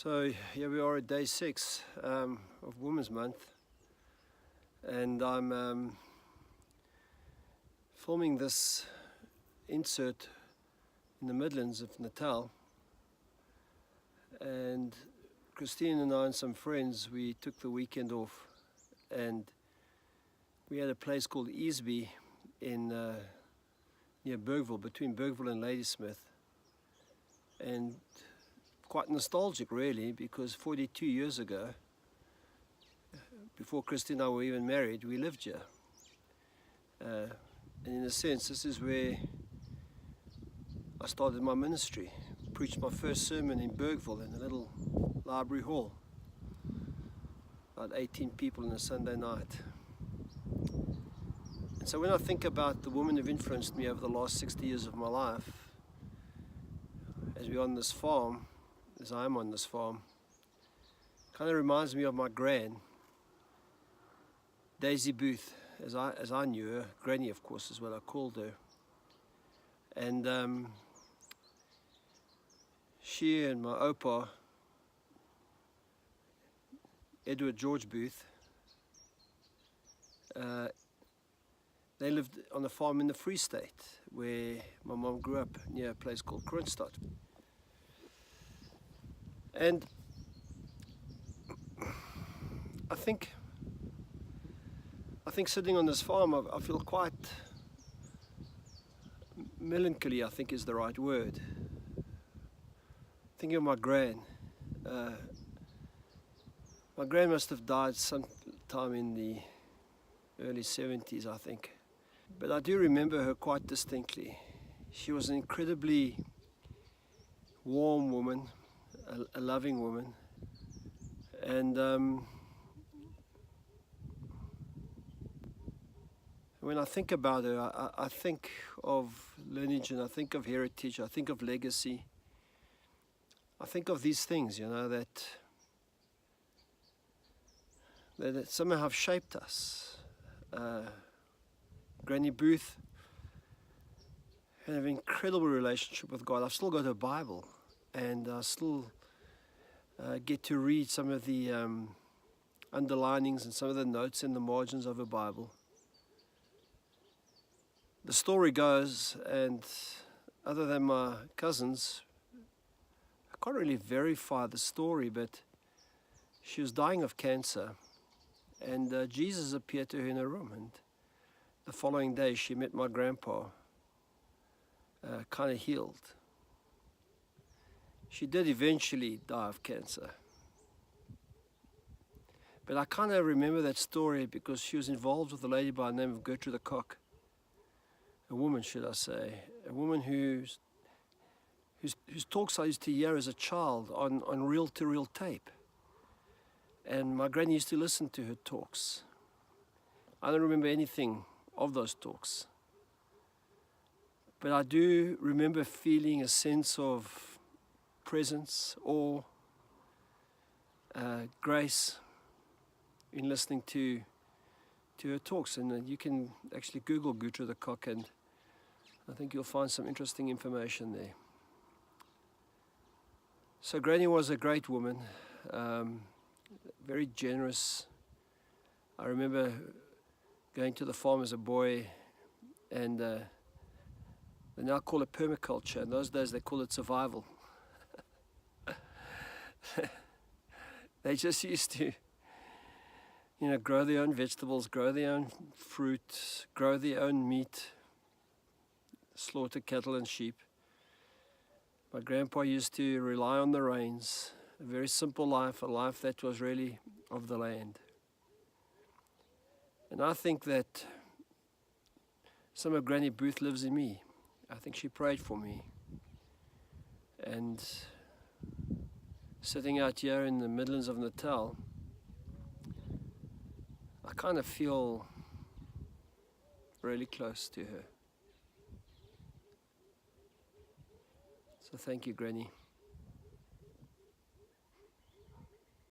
So here we are at day 6 of Women's Month, and I'm filming this insert in the Midlands of Natal. And Christine and I and some friends, we took the weekend off, and we had a place called Easby in near Bergville, between Bergville and Ladysmith, and quite nostalgic really, because 42 years ago, before Christine and I were even married, we lived here. And in a sense, this is where I started my ministry. Preached my first sermon in Bergville in a little library hall. About 18 people on a Sunday night. And so when I think about the women who've influenced me over the last 60 years of my life, as we're on this farm, as I am on this farm, kind of reminds me of my Gran, Daisy Booth, as I knew her. Granny, of course, is what I called her. And she and my opa, Edward George Booth, they lived on a farm in the Free State, where my mom grew up, near a place called Kroonstad. And I think sitting on this farm, I feel quite melancholy, I think is the right word. Thinking of my Gran. My Gran must have died sometime in the early 70s, I think. But I do remember her quite distinctly. She was an incredibly warm woman, a loving woman, and when I think about her, I think of lineage, and I think of heritage, I think of legacy. I think of these things, you know, that somehow have shaped us. Granny Booth had an incredible relationship with God. I've still got her Bible, and I still get to read some of the underlinings and some of the notes in the margins of her Bible. The story goes, and other than my cousins, I can't really verify the story, but she was dying of cancer, and Jesus appeared to her in her room, and the following day she met my grandpa, kind of healed. She did eventually die of cancer. But I kind of remember that story because she was involved with a lady by the name of Gertrude the Cock. A woman, should I say. A woman whose talks I used to hear as a child on reel-to-reel tape. And my granny used to listen to her talks. I don't remember anything of those talks. But I do remember feeling a sense of presence, awe, grace in listening to her talks. And you can actually Google Gertrude the Cock, and I think you'll find some interesting information there. So Granny was a great woman, very generous. I remember going to the farm as a boy, and they now call it permaculture. In those days they call it survival. They just used to, you know, grow their own vegetables, grow their own fruit, grow their own meat, slaughter cattle and sheep. My grandpa used to rely on the rains, a very simple life, a life that was really of the land. And I think that some of Granny Booth lives in me. I think she prayed for me. And sitting out here in the Midlands of Natal, I kind of feel really close to her. So thank you, Granny.